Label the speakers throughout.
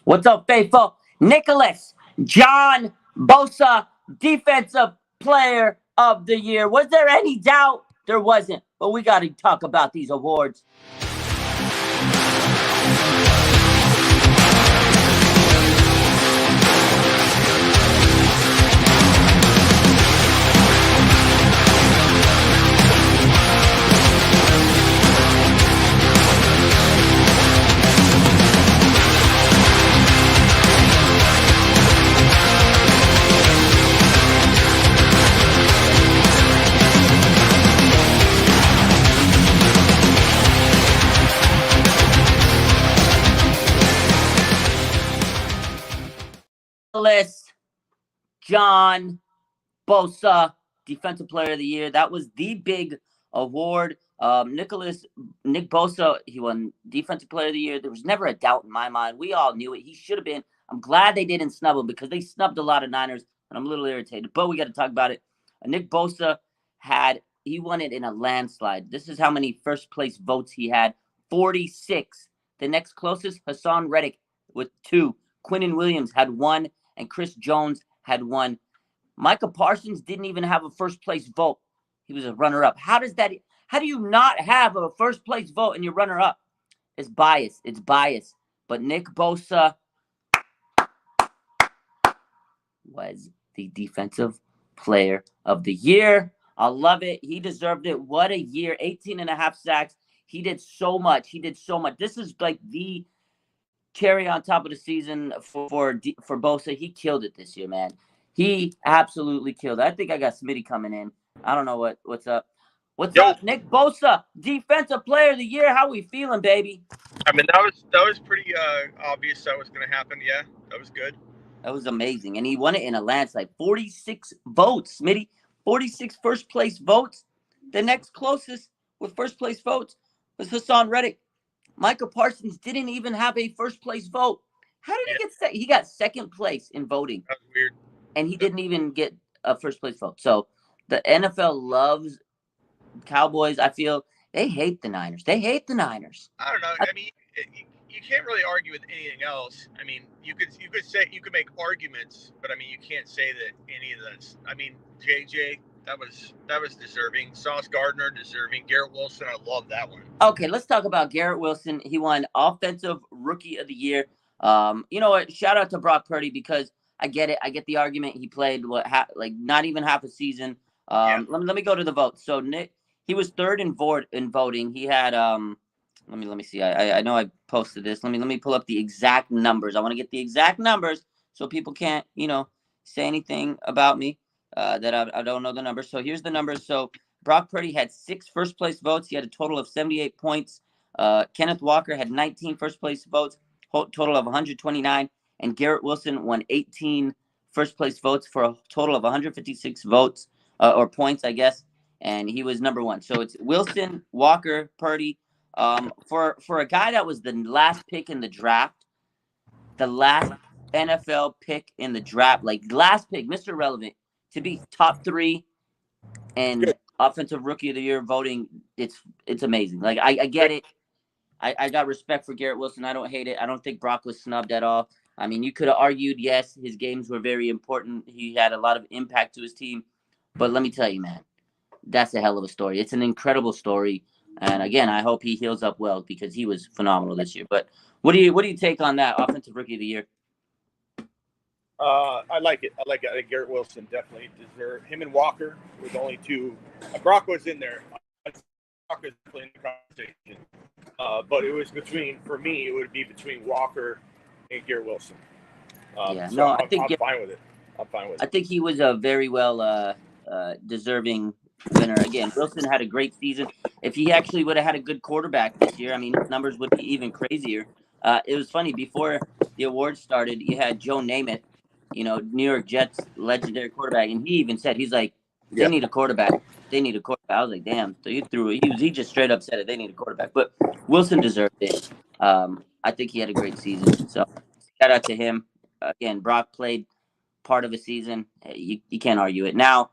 Speaker 1: What's up, faithful? Nicholas John Bosa, Defensive Player of the Year. Was there any doubt? There wasn't, but we got to talk about these awards. Nicholas John Bosa, Defensive Player of the Year. That was the big award. Nick Bosa, he won Defensive Player of the Year. There was never a doubt in my mind. We all knew it. He should have been. I'm glad they didn't snub him because they snubbed a lot of Niners, and I'm a little irritated. But we got to talk about it. Nick Bosa he won it in a landslide. This is how many first place votes he had. 46. The next closest, Hassan Reddick with 2. Quinnen Williams had 1, and Chris Jones had 1. Micah Parsons didn't even have a first place vote. He was a runner-up. How do you not have a first place vote and you're runner-up? It's bias. It's bias. But Nick Bosa was the Defensive Player of the Year. I love it. He deserved it. What a year. 18.5 sacks. He did so much. This is like the cherry on top of the season for Bosa. He killed it this year, man. He absolutely killed it. I think I got Smitty coming in. I don't know what's up. What's up, Nick Bosa, Defensive Player of the Year? How we feeling, baby?
Speaker 2: I mean, that was pretty obvious that was going to happen. Yeah, that was good.
Speaker 1: That was amazing, and he won it in a landslide. 46 votes, Smitty. 46 first place votes. The next closest with first place votes was Hassan Reddick. Micah Parsons didn't even have a first place vote. How did he get second? He got second place in voting.
Speaker 2: That was weird.
Speaker 1: And he didn't even get a first place vote. So the NFL loves Cowboys. I feel they hate the Niners.
Speaker 2: I don't know. I mean, you can't really argue with anything else. I mean, you could make arguments, but I mean, you can't say that any of this. I mean, JJ, that was deserving. Sauce Gardner deserving. Garrett Wilson, I love that one.
Speaker 1: Okay, let's talk about Garrett Wilson. He won Offensive Rookie of the Year. You know what? Shout out to Brock Purdy because I get it. I get the argument. He played not even half a season. Let me go to the vote. So Nick, he was third in voting. He had let me see. I know I posted this. Let me pull up the exact numbers. I want to get the exact numbers so people can't say anything about me that I don't know the numbers. So here's the numbers. So Brock Purdy had 6 first place votes. He had a total of 78 points. Kenneth Walker had 19 first place votes, total of 129. And Garrett Wilson won 18 first place votes for a total of 156 votes or points, I guess. And he was number 1. So it's Wilson, Walker, Purdy. For a guy that was the last pick in the draft, the last NFL pick in the draft, like last pick, Mr. Relevant, to be top 3 and Offensive Rookie of the Year voting, it's amazing. Like I get it. I got respect for Garrett Wilson. I don't hate it. I don't think Brock was snubbed at all. I mean, you could have argued, yes, his games were very important. He had a lot of impact to his team. But let me tell you, man, that's a hell of a story. It's an incredible story. And again, I hope he heals up well because he was phenomenal this year. But what do you take on that Offensive Rookie of the Year?
Speaker 2: I like it. I think Garrett Wilson definitely deserved. Him and Walker were the only 2. Brock was in there. Brock was definitely in the conversation. But it was for me, it would be between Walker and Garrett Wilson. I'm fine with it. I
Speaker 1: think he was a very well deserving winner. Again, Wilson had a great season. If he actually would have had a good quarterback this year, I mean, his numbers would be even crazier. It was funny. Before the awards started, you had Joe Namath, New York Jets legendary quarterback, and he even said, he's like, they need a quarterback. They need a quarterback. I was like, damn. So he just straight up said it. They need a quarterback. But Wilson deserved it. I think he had a great season. So shout out to him. Again, Brock played part of a season. You can't argue it. Now,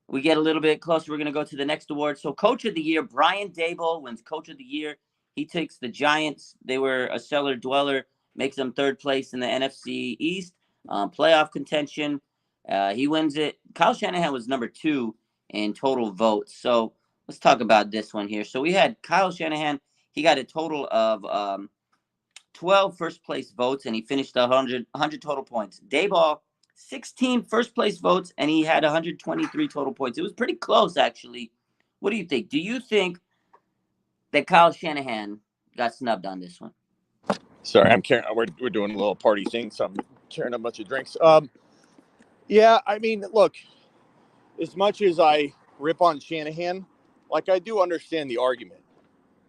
Speaker 1: we get a little bit closer. We're going to go to the next award. So Coach of the Year, Brian Daboll wins Coach of the Year. He takes the Giants. They were a cellar dweller. makes him third place in the NFC East, playoff contention. He wins it. Kyle Shanahan was number 2 in total votes. So let's talk about this one here. So we had Kyle Shanahan. He got a total of 12 first place votes, and he finished 100 total points. Daboll, 16 first place votes, and he had 123 total points. It was pretty close, actually. What do you think? Do you think that Kyle Shanahan got snubbed on this one?
Speaker 2: Sorry, I'm carrying. We're doing a little party thing, so I'm carrying a bunch of drinks. Yeah, I mean, look, as much as I rip on Shanahan, like I do understand the argument.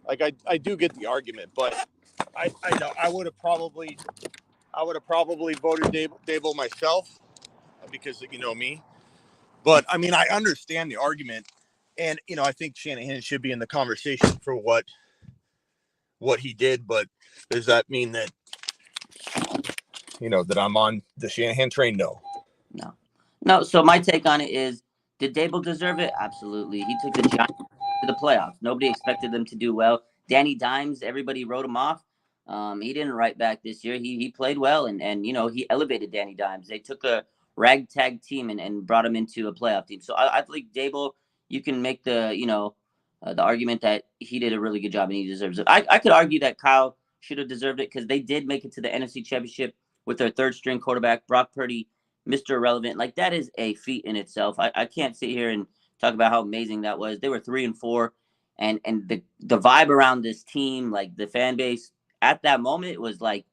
Speaker 2: Like I do get the argument, but I know I would have probably voted Dable myself because you know me. But I mean, I understand the argument, and you know, I think Shanahan should be in the conversation for what he did. But does that mean that that I'm on the Shanahan train?
Speaker 1: No. So my take on it is, did Dable deserve it? Absolutely. He took the Giants to the playoffs. Nobody expected them to do well. Danny Dimes, everybody wrote him off. He didn't write back this year. He played well, and he elevated Danny Dimes. They took a ragtag team and brought him into a playoff team. So I think Dable, you can make the argument that he did a really good job and he deserves it. I could argue that Kyle should have deserved it because they did make it to the NFC Championship with their third string quarterback, Brock Purdy, Mr. Irrelevant. Like, that is a feat in itself. I can't sit here and talk about how amazing that was. They were 3-4, and the vibe around this team, like the fan base at that moment, was like,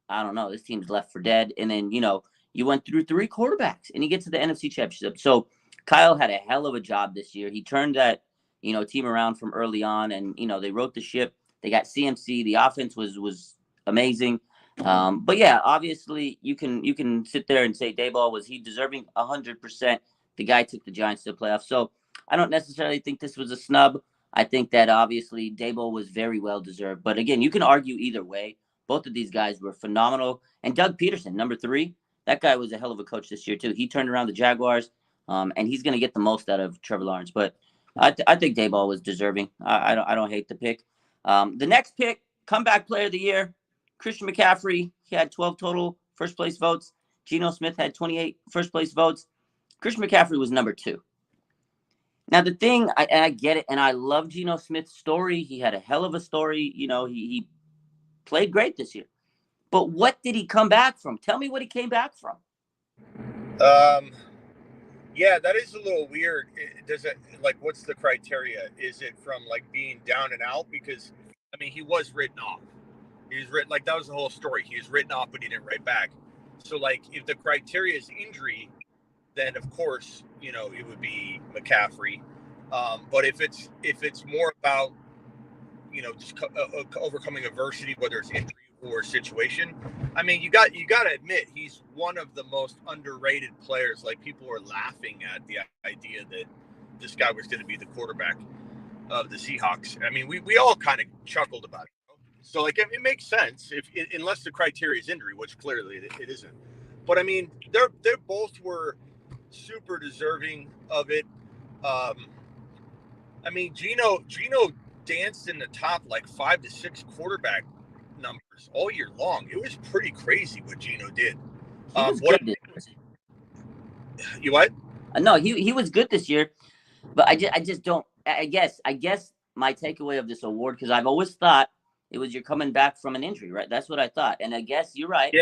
Speaker 1: I don't know, this team's left for dead. And then you went through 3 quarterbacks and you get to the NFC Championship. So Kyle had a hell of a job this year. He turned that team around from early on, and they wrote the ship. They got CMC. The offense was amazing. But yeah, obviously you can sit there and say Daboll, was he deserving? 100%. The guy took the Giants to the playoffs. So I don't necessarily think this was a snub. I think that obviously Daboll was very well deserved. But again, you can argue either way. Both of these guys were phenomenal. And Doug Peterson, number 3, that guy was a hell of a coach this year too. He turned around the Jaguars, and he's going to get the most out of Trevor Lawrence. But I think Daboll was deserving. I don't hate the pick. The next pick, comeback player of the year, Christian McCaffrey. He had 12 total first place votes. Geno Smith had 28 first place votes. Christian McCaffrey was number 2. Now, the thing, I get it, and I love Geno Smith's story. He had a hell of a story. He played great this year. But what did he come back from? Tell me what he came back from.
Speaker 2: Yeah, that is a little weird. Does it, like, what's the criteria? Is it from like being down and out? Because I mean, he was written off. He was written, like, that was the whole story. He was written off, but he didn't write back. So, like, if the criteria is injury, then of course, it would be McCaffrey. But if it's more about, just overcoming adversity, whether it's injury or situation, I mean, you got to admit he's one of the most underrated players. Like, people are laughing at the idea that this guy was going to be the quarterback of the Seahawks. I mean, we all kind of chuckled about it. So, like, it makes sense unless the criteria is injury, which clearly it isn't. But I mean, they both were super deserving of it. I mean, Geno danced in the top like 5 to 6 quarterback numbers all year long. It was pretty crazy what Geno did.
Speaker 1: He was good this year.
Speaker 2: You what?
Speaker 1: No, he was good this year, but I just don't. I guess my takeaway of this award, because I've always thought it was you're coming back from an injury, right? That's what I thought. And I guess you're right.
Speaker 2: Yeah.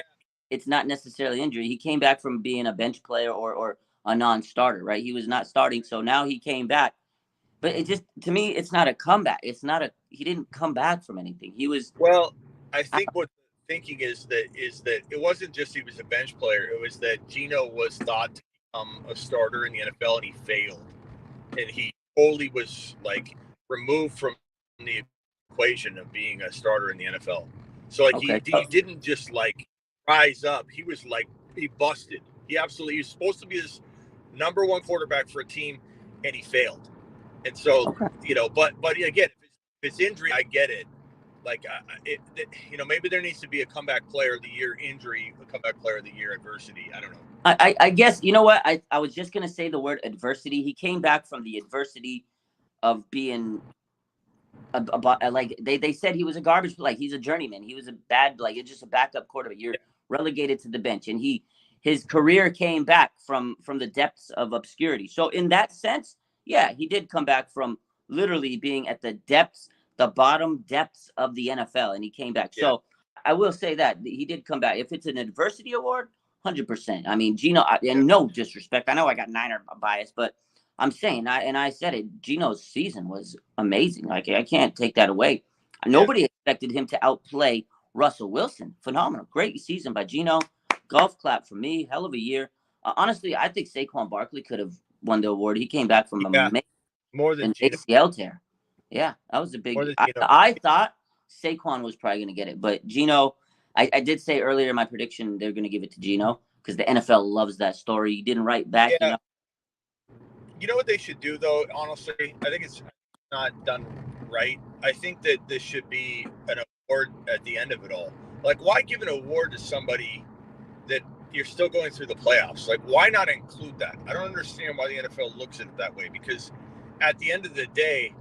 Speaker 1: It's not necessarily injury. He came back from being a bench player or a non-starter, right? He was not starting, so now he came back. But it just, to me, it's not a comeback. He didn't come back from anything. He was.
Speaker 2: Well, I think what the thinking is that it wasn't just he was a bench player. It was that Geno was thought to become a starter in the NFL, and he failed. And he totally was, like, removed from the equation of being a starter in the NFL. So, like, he didn't just, like, rise up. He was, like, he busted. He was supposed to be this number 1 quarterback for a team, and he failed. And so, but again, if it's injury, I get it. Like, maybe there needs to be a comeback player of the year injury, a comeback player of the year adversity. I don't know.
Speaker 1: I guess, you know what? I was just going to say the word adversity. He came back from the adversity of being like they said he was a garbage, like he's a journeyman. He was a bad, like it's just a backup quarterback. You're relegated to the bench, and his career came back from the depths of obscurity. So in that sense, yeah, he did come back from literally being at the depths, the bottom depths of the NFL, and he came back.
Speaker 2: Yeah.
Speaker 1: So I will say that he did come back. If it's an adversity award, 100%. I mean, Gino, and no disrespect, I know I got Niner bias, but I'm saying, I said it, Gino's season was amazing. Like, I can't take that away. Nobody expected him to outplay Russell Wilson. Phenomenal. Great season by Gino. Golf clap for me. Hell of a year. Honestly, I think Saquon Barkley could have won the award. He came back from
Speaker 2: more than
Speaker 1: an
Speaker 2: Gino.
Speaker 1: ACL tear. Yeah, that was a big. I thought Saquon was probably going to get it, but Gino, I did say earlier in my prediction they're going to give it to Gino because the NFL loves that story. He didn't write back,
Speaker 2: you know. You know what they should do, though, honestly? I think it's not done right. I think that this should be an award at the end of it all. Like, why give an award to somebody that you're still going through the playoffs? Like, why not include that? I don't understand why the NFL looks at it that way, because at the end of the day,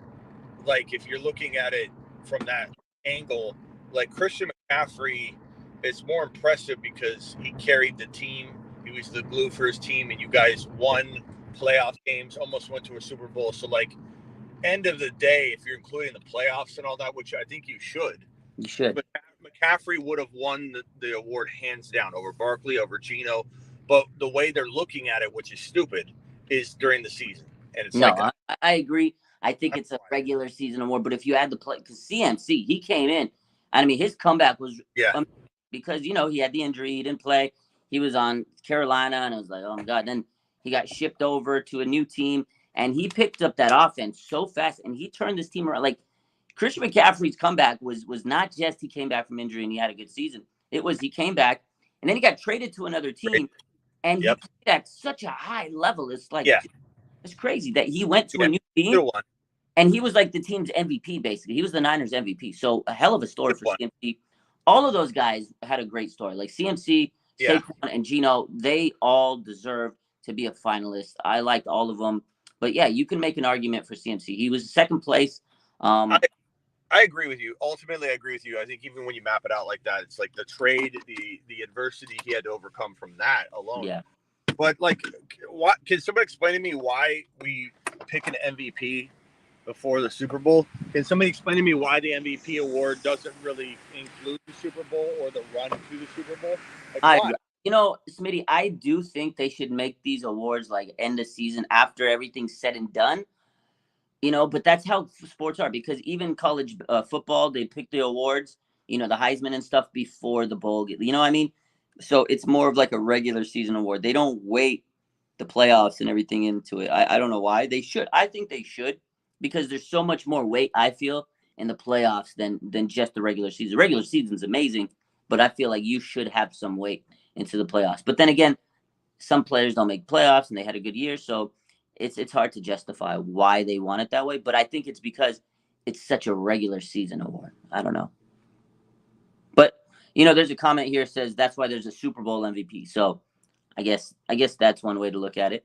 Speaker 2: like, if you're looking at it from that angle, like, Christian McCaffrey is more impressive because he carried the team. He was the glue for his team, and you guys won playoff games, almost went to a Super Bowl. So, like, end of the day, if you're including the playoffs and all that, which I think you should, but McCaffrey would have won the award hands down over Barkley, over Gino. But the way they're looking at it, which is stupid, is during the season. And it's
Speaker 1: I agree. I think it's a regular season award. But if you add the play, because CMC, he came in, I mean, his comeback was because, you know, he had the injury, he didn't play. He was on Carolina, and I was like, oh my God. Then he got shipped over to a new team, and he picked up that offense so fast, and he turned this team around. Like, Christian McCaffrey's comeback was not just he came back from injury and he had a good season. It was he came back, and then he got traded to another team, and he played at such a high level. It's like, it's crazy that he went to a new team, and he was like the team's MVP, basically. He was the Niners MVP. So a hell of a story for CMC. All of those guys had a great story. Like CMC, Saquon, and Gino, they all deserved to be a finalist. I liked all of them. But yeah, you can make an argument for CMC. He was second place.
Speaker 2: I agree with you. Ultimately, I agree with you. I think even when you map it out like that, it's like the trade, the adversity he had to overcome from that alone.
Speaker 1: Yeah.
Speaker 2: But, like, what? Can somebody explain to me why we pick an MVP before the Super Bowl? Can somebody explain to me why the MVP award doesn't really include the Super Bowl or the run to the Super Bowl? Like, why?
Speaker 1: You know, Smitty, I do think they should make these awards like end of season after everything's said and done. You know, but that's how sports are, because even college football, they pick the awards, you know, the Heisman and stuff before the bowl. You know what I mean? So it's more of like a regular season award. They don't wait the playoffs and everything into it. I don't know why. They should. I think they should, because there's so much more weight, I feel, in the playoffs than just the regular season. The regular season's amazing, but I feel like you should have some weight into the playoffs. But then again, some players don't make playoffs and they had a good year, so it's hard to justify why they want it that way. But I think it's because it's such a regular season award. I don't know. But, you know, there's a comment here that says that's why there's a Super Bowl MVP. So I guess that's one way to look at it.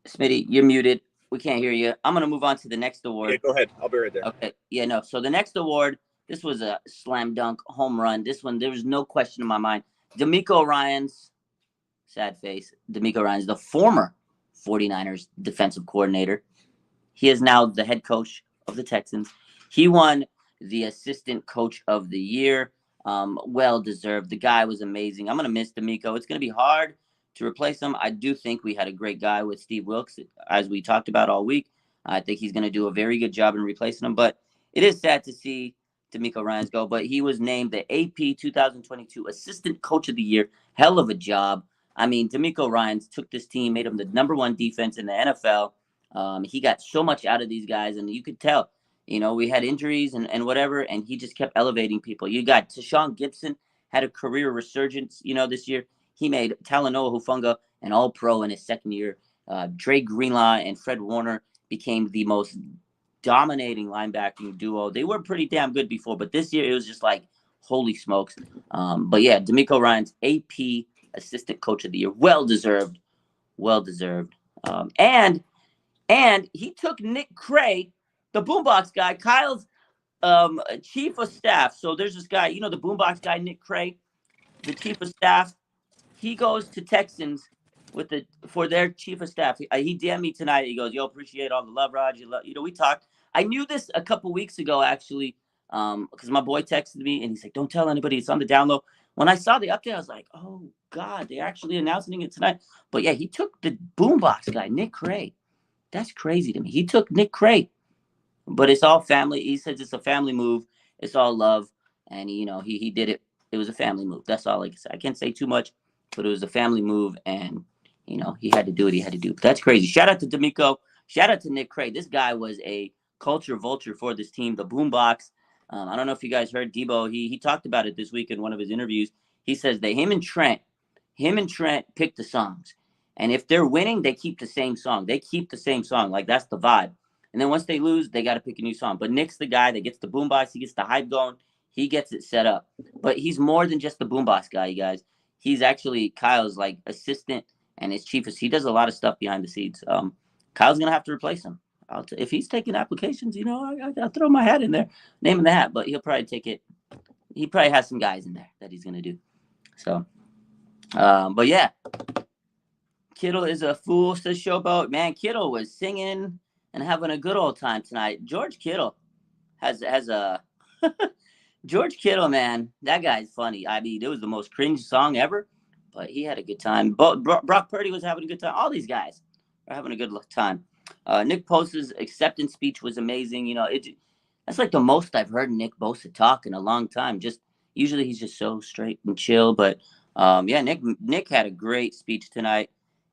Speaker 1: Smitty, you're muted. We can't hear you. I'm going to move on to the next award.
Speaker 2: Yeah, go ahead. I'll be right there.
Speaker 1: Okay. Yeah, no. So the next award, this was a slam dunk home run. This one, there was no question in my mind. DeMeco Ryans, sad face. DeMeco Ryans, the former 49ers defensive coordinator. He is now the head coach of the Texans. He won the assistant coach of the year. Well deserved. The guy was amazing. I'm going to miss DeMeco. It's going to be hard to replace him. I do think we had a great guy with Steve Wilkes, as we talked about all week. I think he's going to do a very good job in replacing him. But it is sad to see DeMeco Ryans go. But he was named the AP 2022 Assistant Coach of the Year. Hell of a job. I mean, DeMeco Ryans took this team, made him the #1 defense in the NFL. He got so much out of these guys, and you could tell, you know, we had injuries and whatever, and he just kept elevating people. You got Tashawn Gibson had a career resurgence, you know, this year. He made Talanoa Hufanga an all-pro in his second year. Dre Greenlaw and Fred Warner became the most dominating linebacking duo. They were pretty damn good before, but this year it was just like, holy smokes. But yeah, DeMeco Ryans, AP Assistant Coach of the Year. Well deserved. Well deserved. And And he took Nick Cray, the boombox guy, Kyle's chief of staff. So there's this guy, the boombox guy, Nick Cray, the chief of staff. He goes to Texans for their chief of staff. He DM'd me tonight. He goes, "Yo, appreciate all the love, Rod. We talked. I knew this a couple weeks ago, actually, because my boy texted me and he's like, "Don't tell anybody. It's on the down low." When I saw the update, I was like, "Oh God, they're actually announcing it tonight." But yeah, he took the boombox guy, Nick Cray. That's crazy to me. He took Nick Cray, but it's all family. He says it's a family move. It's all love, and he did it. It was a family move. That's all I can say. I can't say too much, but it was a family move, and he had to do what he had to do. But that's crazy. Shout out to D'Amico. Shout out to Nick Cray. This guy was a culture vulture for this team, the Boombox. I don't know if you guys heard Debo. He talked about it this week in one of his interviews. He says that him and Trent pick the songs. And if they're winning, they keep the same song. They keep the same song. Like, that's the vibe. And then once they lose, they got to pick a new song. But Nick's the guy that gets the boombox. He gets the hype going. He gets it set up. But he's more than just the boombox guy, you guys. He's actually Kyle's, like, assistant and his chief. He does a lot of stuff behind the scenes. Kyle's going to have to replace him. If he's taking applications, I'll throw my hat in there. Name in the hat. But he'll probably take it. He probably has some guys in there that he's going to do. So, but yeah. Kittle is a fool, says Showboat. Man, Kittle was singing and having a good old time tonight. George Kittle has a George Kittle, man. That guy's funny. I mean, it was the most cringe song ever, but he had a good time. Brock Purdy was having a good time. All these guys are having a good time. Nick Bosa's acceptance speech was amazing. That's like the most I've heard Nick Bosa talk in a long time. Usually he's just so straight and chill, but yeah, Nick had a great speech tonight.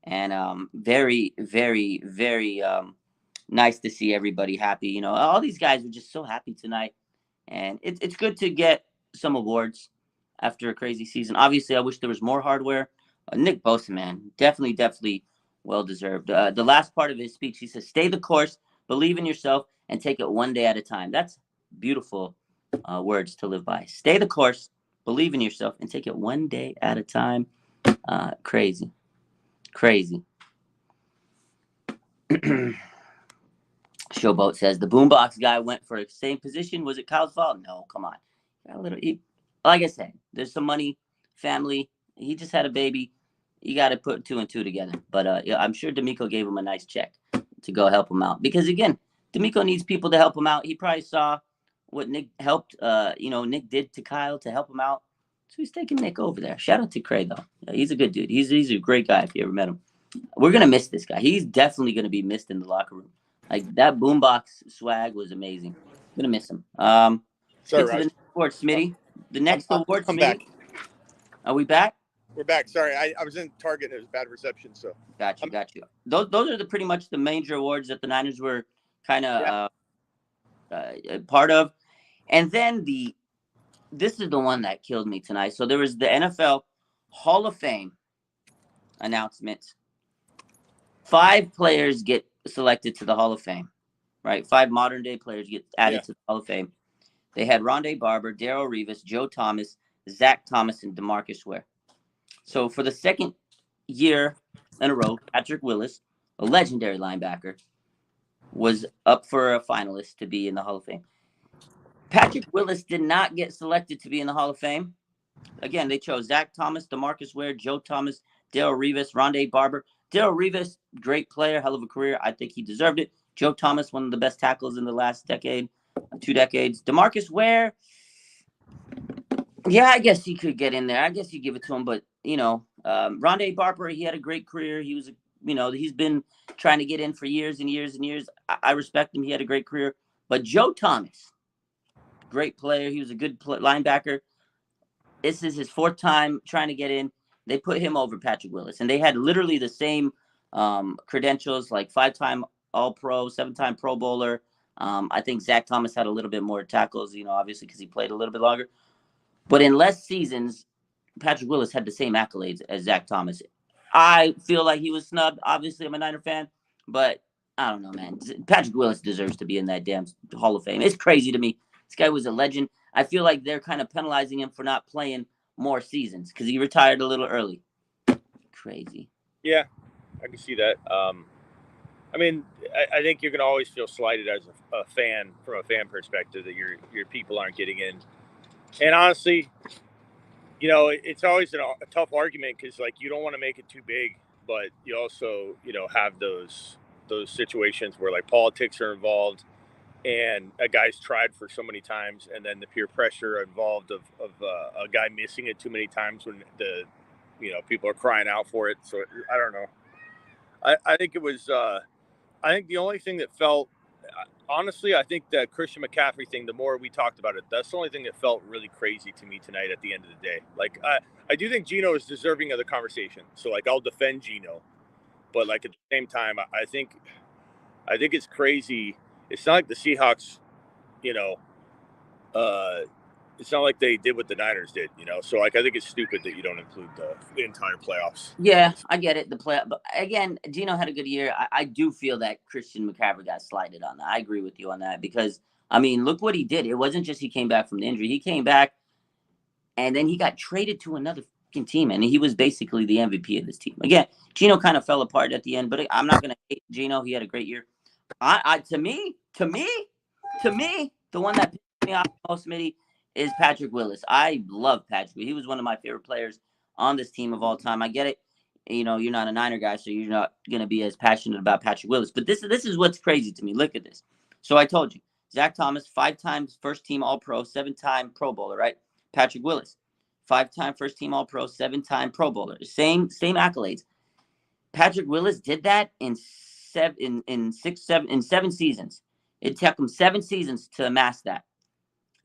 Speaker 1: And very, very, very nice to see everybody happy. All these guys were just so happy tonight. And it's good to get some awards after a crazy season. Obviously, I wish there was more hardware. Nick Bosa, man, definitely well-deserved. The last part of his speech, he says, "Stay the course, believe in yourself, and take it one day at a time." That's beautiful words to live by. Stay the course, believe in yourself, and take it one day at a time. Crazy. Showboat says the boombox guy went for the same position. Was it Kyle's fault? No, come on. Like I said, there's some money, family. He just had a baby. You got to put 2 and 2 together. But yeah, I'm sure D'Amico gave him a nice check to go help him out. Because again, D'Amico needs people to help him out. He probably saw what Nick Nick did to Kyle to help him out. So he's taking Nick over there. Shout out to Cray, though. Yeah, he's a good dude. He's a great guy if you ever met him. We're going to miss this guy. He's definitely going to be missed in the locker room. Like, that boombox swag was amazing. I'm going to miss him.
Speaker 2: Sorry,
Speaker 1: get to the next award, Smitty. The next award,
Speaker 2: I'm
Speaker 1: Smitty.
Speaker 2: back.
Speaker 1: Are we back?
Speaker 2: We're back. Sorry, I was in Target. It was bad reception, so.
Speaker 1: Got you. Those are pretty much the major awards that the Niners were kind of part of. And then this is the one that killed me tonight. So there was the NFL Hall of Fame announcements. 5 players get selected to the Hall of Fame, right? 5 modern day players get added to the Hall of Fame. They had Rondé Barber, Darrelle Revis, Joe Thomas, Zach Thomas, and DeMarcus Ware. So for the second year in a row, Patrick Willis, a legendary linebacker, was up for a finalist to be in the Hall of Fame. Patrick Willis did not get selected to be in the Hall of Fame. Again, they chose Zach Thomas, DeMarcus Ware, Joe Thomas, Darrelle Revis, Rondé Barber. Darrelle Revis, great player, hell of a career. I think he deserved it. Joe Thomas, one of the best tackles in the last 2 decades. DeMarcus Ware, yeah, I guess he could get in there. I guess you give it to him. But, Rondé Barber, he had a great career. He was, he's been trying to get in for years and years and years. I respect him. He had a great career. But Joe Thomas, great player. He was a good linebacker. This is his 4th time trying to get in. They put him over Patrick Willis. And they had literally the same credentials, like 5-time All-Pro, 7-time Pro Bowler. I think Zach Thomas had a little bit more tackles, obviously because he played a little bit longer. But in less seasons, Patrick Willis had the same accolades as Zach Thomas. I feel like he was snubbed. Obviously, I'm a Niner fan. But I don't know, man. Patrick Willis deserves to be in that damn Hall of Fame. It's crazy to me. This guy was a legend. I feel like they're kind of penalizing him for not playing more seasons because he retired a little early. Crazy.
Speaker 2: Yeah, I can see that. I mean, I think you can always feel slighted as a fan from a fan perspective that your people aren't getting in. And honestly, it's always a tough argument because like you don't want to make it too big, but you also have those situations where like politics are involved and a guy's tried for so many times, and then the peer pressure involved of a guy missing it too many times when the people are crying out for it. So I don't know. I think it was. I think the only thing that felt, honestly, I think the Christian McCaffrey thing, the more we talked about it, that's the only thing that felt really crazy to me tonight at the end of the day. Like, I do think Geno is deserving of the conversation. So, like, I'll defend Geno. But, like, at the same time, I think it's crazy. It's not like the Seahawks, you know, it's not like they did what the Niners did, So, like, I think it's stupid that you don't include the entire playoffs.
Speaker 1: Yeah, I get it. But again, Geno had a good year. I do feel that Christian McCaffrey got slighted on that. I agree with you on that because, I mean, look what he did. It wasn't just he came back from the injury. He came back, and then he got traded to another fucking team, and he was basically the MVP of this team. Again, Geno kind of fell apart at the end, but I'm not going to hate Geno. He had a great year. To me, the one that pissed me off most, Smitty, is Patrick Willis. I love Patrick. He was one of my favorite players on this team of all time. I get it. You're not a Niner guy, so you're not going to be as passionate about Patrick Willis. But this is what's crazy to me. Look at this. So I told you, Zach Thomas, 5 times first-team All-Pro, 7-time Pro Bowler, right? Patrick Willis, 5-time first-team All-Pro, 7-time Pro Bowler. Same accolades. Patrick Willis did that in 7 seasons. It took him 7 seasons to amass that.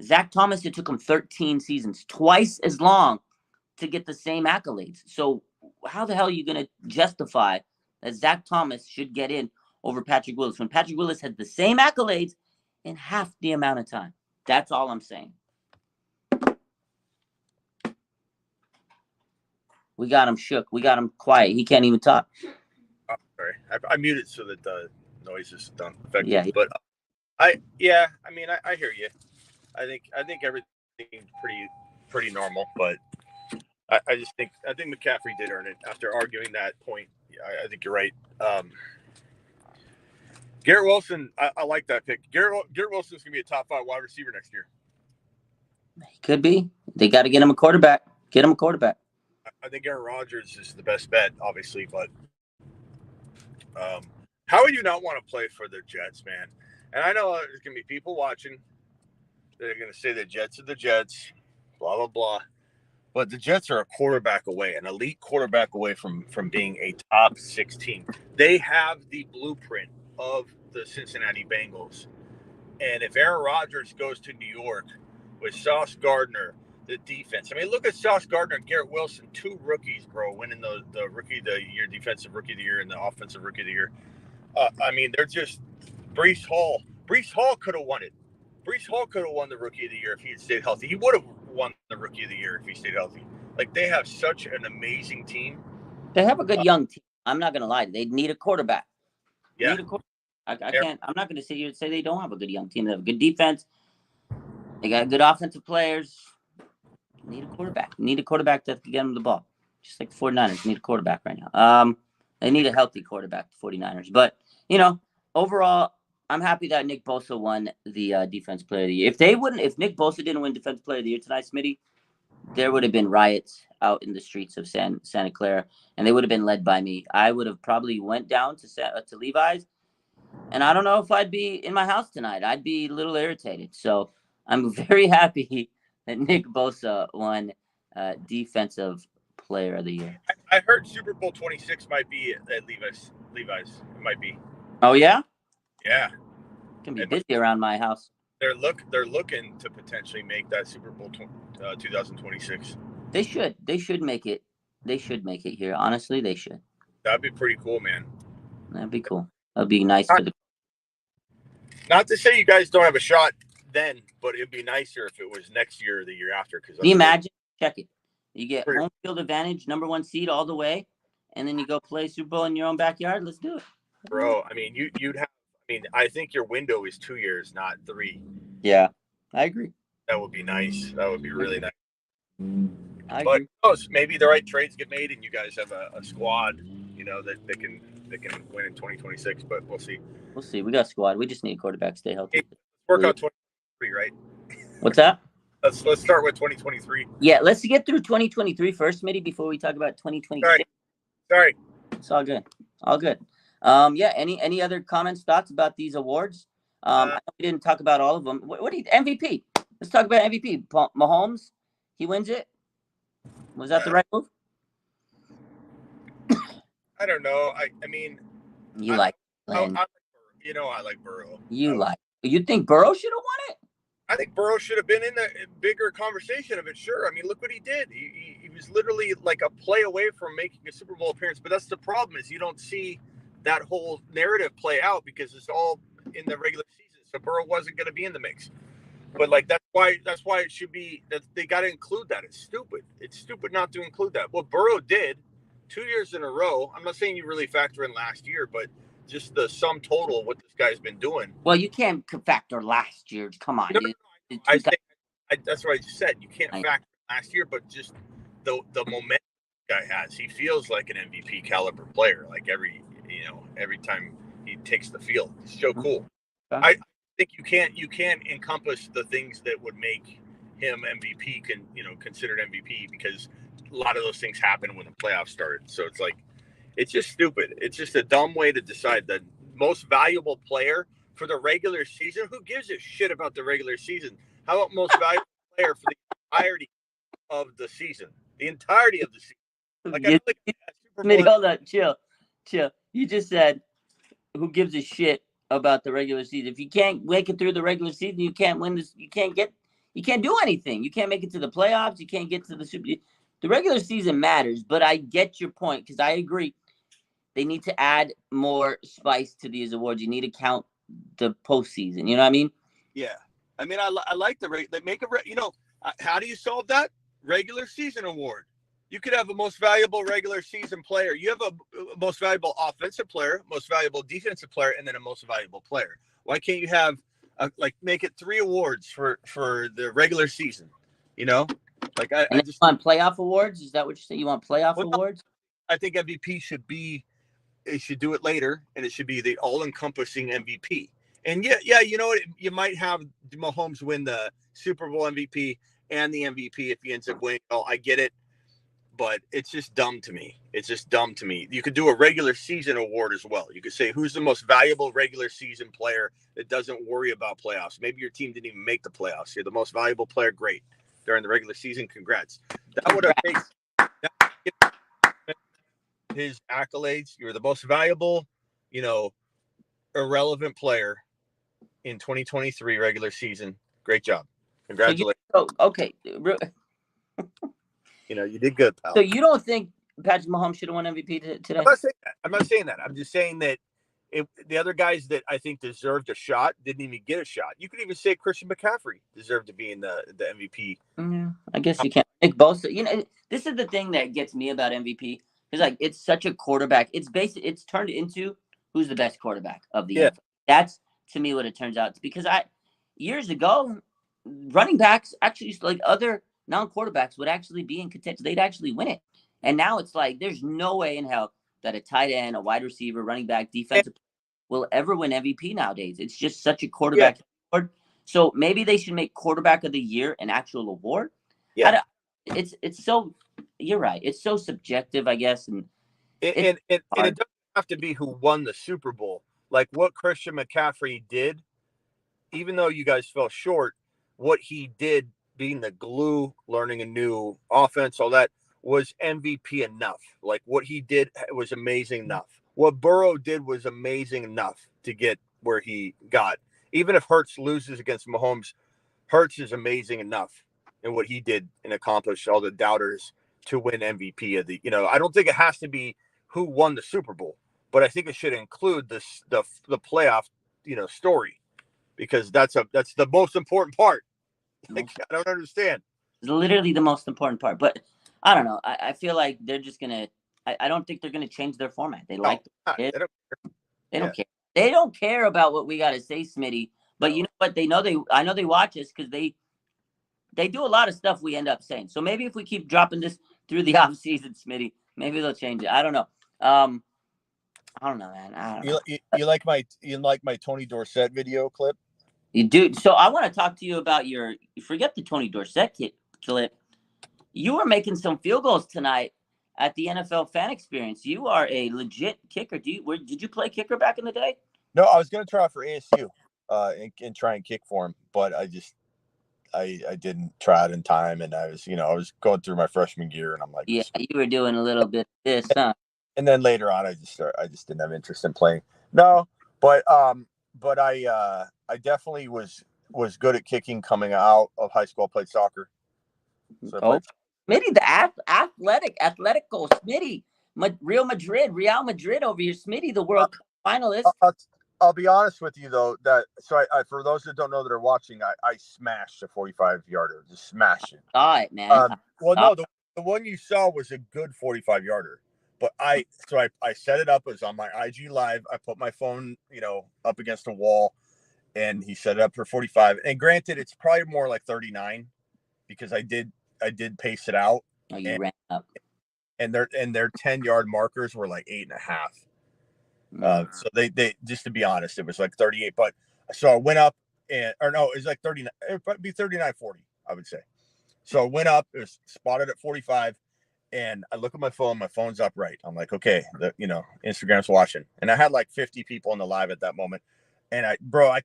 Speaker 1: Zach Thomas, it took him 13 seasons, twice as long to get the same accolades. So how the hell are you going to justify that Zach Thomas should get in over Patrick Willis when Patrick Willis had the same accolades in half the amount of time? That's all I'm saying. We got him shook. We got him quiet. He can't even talk.
Speaker 2: Oh, sorry. I muted so that the noise is done effective.
Speaker 1: Yeah.
Speaker 2: But I hear you. I think everything's pretty normal, but I just think McCaffrey did earn it after arguing that point. I think you're right. Garrett Wilson, I like that pick. Garrett Wilson's gonna be a top 5 wide receiver next year.
Speaker 1: He could be. They got to get him a quarterback. Get him a quarterback.
Speaker 2: I think Aaron Rodgers is the best bet, obviously, but how would you not want to play for the Jets, man? And I know there's gonna be people watching. They're gonna say the Jets are the Jets, blah blah blah. But the Jets are a quarterback away, an elite quarterback away from being a top 6 team. They have the blueprint of the Cincinnati Bengals. And if Aaron Rodgers goes to New York with Sauce Gardner, the defense. I mean, look at Sauce Gardner and Garrett Wilson, 2 rookies, bro, winning the Rookie of the Year, Defensive Rookie of the Year, and the Offensive Rookie of the Year. I mean, they're just Breece Hall. Breece Hall could have won it. Breece Hall could have won the Rookie of the Year if he had stayed healthy. He would have won the Rookie of the Year if he stayed healthy. Like, they have such an amazing team.
Speaker 1: They have a good young team. I'm not going to lie. They need a quarterback.
Speaker 2: Yeah.
Speaker 1: I can't. I'm not going to sit here and say they don't have a good young team. They have a good defense. They got good offensive players. Need a quarterback. Need a quarterback to get them the ball. Just like the 49ers need a quarterback right now. They need a healthy quarterback, the 49ers. But, overall, I'm happy that Nick Bosa won the Defense Player of the Year. If Nick Bosa didn't win Defense Player of the Year tonight, Smitty, there would have been riots out in the streets of Santa Clara, and they would have been led by me. I would have probably went down to Levi's, and I don't know if I'd be in my house tonight. I'd be a little irritated. So I'm very happy that Nick Bosa won Defensive Player of the Year.
Speaker 2: I heard Super Bowl 26 might be at Levi's. It might be.
Speaker 1: Oh, yeah?
Speaker 2: Yeah.
Speaker 1: It can be busy around my house.
Speaker 2: They're looking to potentially make that Super Bowl 2026.
Speaker 1: They should. They should make it. They should make it here. Honestly, they should.
Speaker 2: That'd be pretty cool, man.
Speaker 1: That'd be cool. That'd be nice for the.
Speaker 2: Not to say you guys don't have a shot then, but it'd be nicer if it was next year or the year after. Because
Speaker 1: can you imagine? Check it. You get home field advantage, number 1 seed all the way, and then you go play Super Bowl in your own backyard. Let's do it,
Speaker 2: bro. I mean, you'd have. I mean, I think your window is 2 years, not 3.
Speaker 1: Yeah, I agree.
Speaker 2: That would be nice. That would be really nice.
Speaker 1: I
Speaker 2: but
Speaker 1: agree.
Speaker 2: Maybe the right trades get made, and you guys have a squad, that can that can win in 2026, but we'll see.
Speaker 1: We'll see. We got a squad. We just need a quarterback to stay healthy.
Speaker 2: Hey, work on 2023, right?
Speaker 1: What's that?
Speaker 2: Let's start with 2023.
Speaker 1: Yeah, let's get through 2023 first, Smitty, before we talk about 2026.
Speaker 2: Sorry.
Speaker 1: It's all good. All good. Yeah. Any other comments, thoughts about these awards? I know we didn't talk about all of them. What do you MVP? Let's talk about MVP. Mahomes, he wins it. Was that the right move?
Speaker 2: I don't know. I mean,
Speaker 1: you like Burrow.
Speaker 2: I like Burrow.
Speaker 1: You think Burrow should have won it?
Speaker 2: I think Burrow should have been in the bigger conversation of it. Sure. I mean, look what he did. He was literally like a play away from making a Super Bowl appearance. But that's the problem, is you don't see that whole narrative play out because it's all in the regular season. So Burrow wasn't going to be in the mix. But like that's why it should be that they got to include that. It's stupid. It's stupid not to include that. What Burrow did 2 years in a row. I'm not saying you really factor in last year, but just the sum total of what this guy's been doing.
Speaker 1: Well, you can't factor last year. Come on.
Speaker 2: No, that's what I just said. You can't factor last year, but just the momentum the guy has. He feels like an MVP caliber player. Like every time he takes the field, it's so cool. Okay. I think you can't encompass the things that would make him MVP, considered MVP, because a lot of those things happen when the playoffs started. So it's like, it's just stupid. It's just a dumb way to decide the most valuable player for the regular season. Who gives a shit about the regular season? How about most valuable player for the entirety of the season? The entirety of the season. Like, I feel like
Speaker 1: hold on, chill. You just said, who gives a shit about the regular season? If you can't make it through the regular season, you can't win this. You can't do anything. You can't make it to the playoffs. You can't get to the Super. The regular season matters, but I get your point, because I agree. They need to add more spice to these awards. You need to count the postseason. You know what I mean?
Speaker 2: Yeah. I mean, I like they make how do you solve that? Regular season award. You could have a most valuable regular season player. You have a most valuable offensive player, most valuable defensive player, and then a most valuable player. Why can't you have make it 3 awards for the regular season? Like I just
Speaker 1: want playoff awards. Is that what you say? You want playoff awards?
Speaker 2: I think MVP should be. It should do it later, and it should be the all-encompassing MVP. And yeah, you might have Mahomes win the Super Bowl MVP and the MVP if he ends up winning. Oh, I get it, but it's just dumb to me. You could do a regular season award as well. You could say, who's the most valuable regular season player that doesn't worry about playoffs? Maybe your team didn't even make the playoffs. You're the most valuable player. Great. During the regular season, congrats. That would have his accolades. You were the most valuable, irrelevant player in 2023 regular season. Great job. Congratulations.
Speaker 1: Okay.
Speaker 2: You did good, pal.
Speaker 1: So you don't think Patrick Mahomes should have won MVP today?
Speaker 2: I'm not saying that. I'm just saying that the other guys that I think deserved a shot didn't even get a shot. You could even say Christian McCaffrey deserved to be in the MVP.
Speaker 1: Yeah, I guess you can't. Nick Bosa. This is the thing that gets me about MVP. Because it's such a quarterback. It's turned into who's the best quarterback of the year. That's to me what it turns out. It's because years ago, running backs actually, like other non-quarterbacks, would actually be in contention. They'd actually win it. And now it's like there's no way in hell that a tight end, a wide receiver, running back, defensive will ever win MVP nowadays. It's just such a quarterback award. So maybe they should make quarterback of the year an actual award. Yeah. It's so. You're right. It's so subjective, I guess, and it
Speaker 2: doesn't have to be who won the Super Bowl. Like what Christian McCaffrey did, even though you guys fell short, what he did, being the glue, learning a new offense, all that, was MVP enough. Like what he did was amazing enough. What Burrow did was amazing enough to get where he got. Even if Hurts loses against Mahomes, Hurts is amazing enough in what he did and accomplished all the doubters to win MVP of the, I don't think it has to be who won the Super Bowl, but I think it should include the playoff, story, because that's the most important part. Like, I don't understand.
Speaker 1: It's literally the most important part, but I don't know. I feel like they're just gonna. I don't think they're gonna change their format. They like it. They don't care. They don't care about what we gotta say, Smitty. But you know what? I know they watch us because they do a lot of stuff we end up saying. So maybe if we keep dropping this through the off season, Smitty, maybe they'll change it. I don't know. I don't know, man. I don't know.
Speaker 3: You like my Tony Dorsett video clip?
Speaker 1: You do. So I want to talk to you about your. Forget the Tony Dorsett clip. You were making some field goals tonight at the NFL Fan Experience. You are a legit kicker. Did you play kicker back in the day?
Speaker 3: No, I was going to try out for ASU, and try and kick for him, but I didn't try it in time, and I was going through my freshman year, and I'm like,
Speaker 1: Yeah, you were doing a little bit of this, huh?
Speaker 3: And then later on, I just didn't have interest in playing. No, but I definitely was good at kicking coming out of high school. I played soccer. So
Speaker 1: Smitty, the Atletico, Smitty, Real Madrid over here. Smitty, the World Cup finalist.
Speaker 3: I'll be honest with you though, that I for those that don't know that are watching, I smashed a 45-yarder, just smashed it.
Speaker 1: Saw it, man.
Speaker 3: The one you saw was a good 45-yarder, but I set it up. It was on my IG live. I put my phone, up against a wall, and he set it up for 45. And granted, it's probably more like 39 because I did pace it out.
Speaker 1: Oh, you ran up.
Speaker 3: And their 10-yard markers were like 8.5. So they just to be honest, it was like 38. But so I went up it was like 39. It would be 39-40, I would say. So I went up. It was spotted at 45, and I look at my phone. My phone's upright. I'm like, okay, Instagram's watching, and I had like 50 people in the live at that moment. And I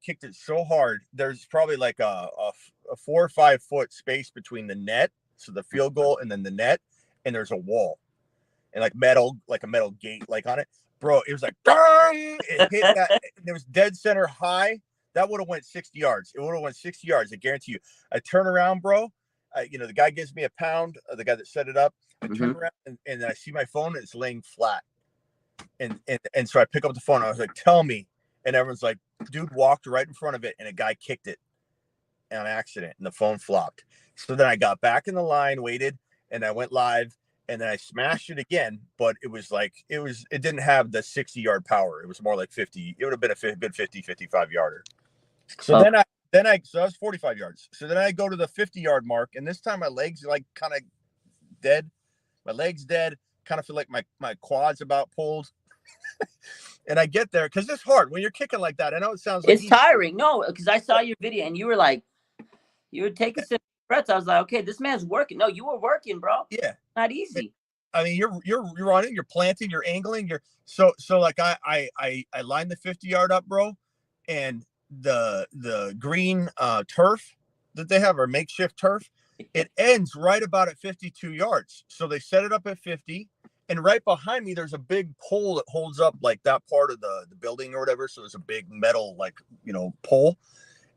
Speaker 3: kicked it so hard. There's probably like a 4 or 5 foot space between the net, so the field goal, and then the net, and there's a wall, and like a metal gate, like on it. Bro, it was like, it hit that. It was dead center high. That would have went 60 yards. It would have went 60 yards. I guarantee you. I turn around, bro. The guy gives me a pound. The guy that set it up. I turn around and then I see my phone and it's laying flat. And so I pick up the phone. I was like, "Tell me." And everyone's like, "Dude walked right in front of it, and a guy kicked it on accident, and the phone flopped." So then I got back in the line, waited, and I went live. And then I smashed it again, but it didn't have the 60-yard power. It was more like 50. It would have been a good 50, 55-yarder. So so that was 45 yards. So then I go to the 50-yard mark, and this time my legs are like kind of dead. My legs dead. Kind of feel like my quads about pulled. And I get there because it's hard when you're kicking like that. I know it sounds like
Speaker 1: it's tiring. No, because I saw your video and you were taking some breaths. I was like, okay, this man's working. No, you were working, bro.
Speaker 3: Yeah.
Speaker 1: Not easy.
Speaker 3: I mean, you're running, you're planting, you're angling, so like I lined the 50-yard up, bro, and the green turf that they have, or makeshift turf, it ends right about at 52 yards. So they set it up at 50, and right behind me there's a big pole that holds up like that part of the building or whatever. So there's a big metal pole,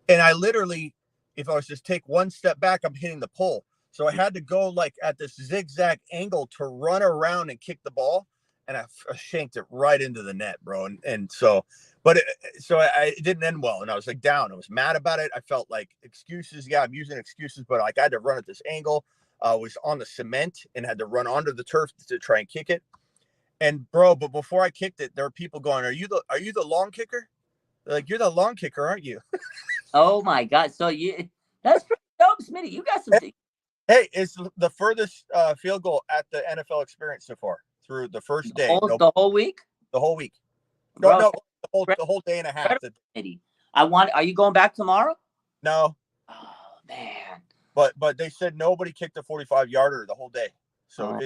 Speaker 3: and I literally, if I was just take one step back, I'm hitting the pole. So I had to go like at this zigzag angle to run around and kick the ball, and I shanked it right into the net, bro. And so, but it didn't end well, and I was like down. I was mad about it. I felt like excuses. Yeah, I'm using excuses, but like I had to run at this angle. I was on the cement and had to run onto the turf to try and kick it. And bro, but before I kicked it, there were people going, "Are you the long kicker?" They're like, "You're the long kicker, aren't you?"
Speaker 1: Oh my God! So that's pretty dope, Smitty. You got some things.
Speaker 3: Hey, it's the furthest field goal at the NFL experience so far through the first day.
Speaker 1: The whole week?
Speaker 3: The whole week.
Speaker 1: Bro,
Speaker 3: no, the whole day and a half.
Speaker 1: Are you going back tomorrow?
Speaker 3: No.
Speaker 1: Oh, man.
Speaker 3: But they said nobody kicked a 45-yarder the whole day. So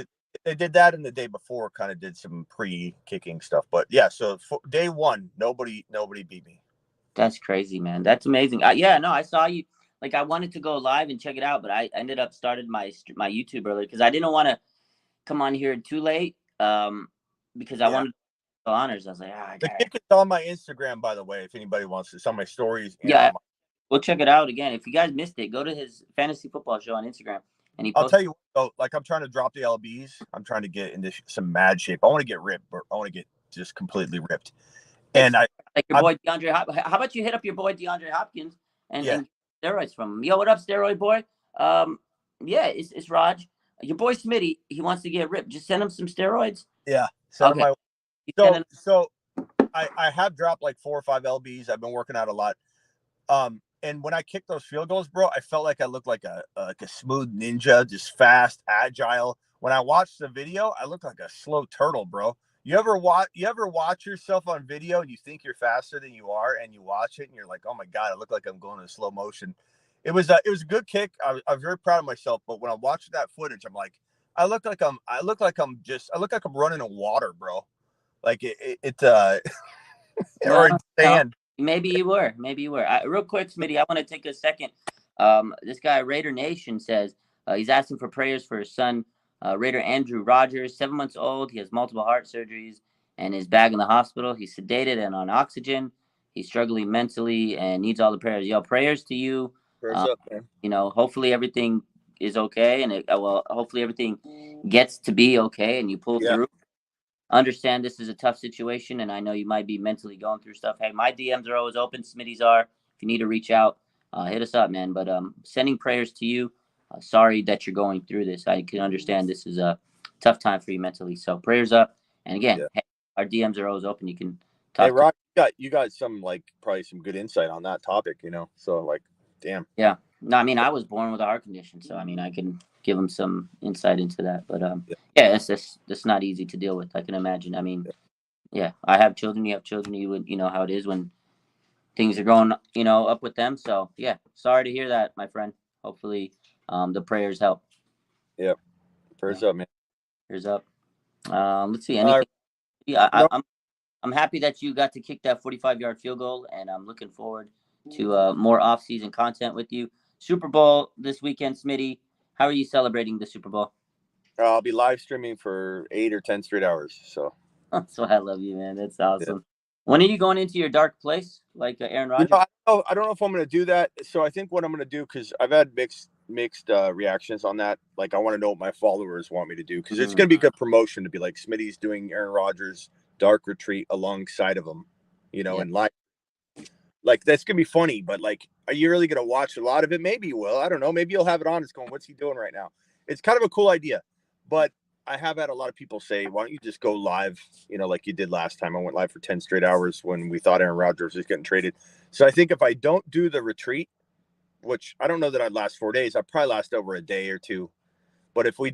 Speaker 3: they did that, and the day before kind of did some pre-kicking stuff. But yeah, so day one, nobody beat me.
Speaker 1: That's crazy, man. That's amazing. I saw you. Like, I wanted to go live and check it out, but I ended up started my YouTube earlier because I didn't want to come on here too late. Because I wanted the honors. I was like,
Speaker 3: the kick is on my Instagram, by the way, if anybody wants to. It's on my stories.
Speaker 1: We'll check it out again. If you guys missed it, go to his fantasy football show on Instagram. And
Speaker 3: I'll tell you what, like I'm trying to drop the LBs. I'm trying to get into some mad shape. I want to get ripped, but I want to get just completely ripped. And
Speaker 1: like your boy DeAndre Hopkins. How about you hit up your boy DeAndre Hopkins and steroids from him? Yo, what up, steroid boy? It's Raj. Your boy Smitty, he wants to get ripped. Just send him some steroids.
Speaker 3: Yeah. So I have dropped like 4 or 5 LBs. I've been working out a lot. And when I kicked those field goals, bro, I felt like I looked like a smooth ninja, just fast, agile. When I watched the video, I looked like a slow turtle, bro. You ever watch yourself on video and you think you're faster than you are, and you watch it and you're like, oh my God, I look like I'm going in slow motion. It was a good kick. I was very proud of myself. But when I'm watching that footage, I'm like, I look like I'm running in water, bro. Like or in
Speaker 1: No,
Speaker 3: sand.
Speaker 1: maybe you were. Real quick, Smitty, I want to take a second. This guy, Raider Nation, says he's asking for prayers for his son, Raider Andrew Rodgers, 7 months old. He has multiple heart surgeries and is back in the hospital. He's sedated and on oxygen. He's struggling mentally and needs all the prayers. Yo, prayers to you.
Speaker 3: Prayers up, man.
Speaker 1: You know, hopefully everything is okay, and hopefully everything gets to be okay, and you pull through. Understand this is a tough situation, and I know you might be mentally going through stuff. Hey, my DMs are always open. Smitty's are. If you need to reach out, hit us up, man. But sending prayers to you. Sorry that you're going through this. I can understand this is a tough time for you mentally. So prayers up. And again, hey, our DMs are always open. You can talk.
Speaker 3: Hey, Rock, you got some probably some good insight on that topic, you know. So damn.
Speaker 1: Yeah. No, I mean, I was born with a heart condition, so I mean, I can give them some insight into that. But yeah, it's not easy to deal with. I can imagine. I mean, yeah, I have children. You have children. You know how it is when things are going, up with them. So yeah, sorry to hear that, my friend. Hopefully, the prayers help.
Speaker 3: Yeah, prayers up, man.
Speaker 1: Prayers up. Let's see. Anything? I'm happy that you got to kick that 45-yard field goal, and I'm looking forward to more off-season content with you. Super Bowl this weekend, Smitty. How are you celebrating the Super Bowl?
Speaker 3: I'll be live streaming for 8 or 10 straight hours. So
Speaker 1: that's why I love you, man. That's awesome. Yeah. When are you going into your dark place, like Aaron Rodgers?
Speaker 3: I don't know if I'm going to do that. So I think what I'm going to do, because I've had mixed reactions on that. Like, I want to know what my followers want me to do, because it's going to be good promotion to be like, Smitty's doing Aaron Rodgers' dark retreat alongside of him, and live. Like, that's going to be funny, but are you really going to watch a lot of it? Maybe you will. I don't know. Maybe you'll have it on. It's going, what's he doing right now? It's kind of a cool idea. But I have had a lot of people say, why don't you just go live, like you did last time. I went live for 10 straight hours when we thought Aaron Rodgers was getting traded. So I think if I don't do the retreat, which I don't know that I'd last 4 days, I'd probably last over a day or two. But if I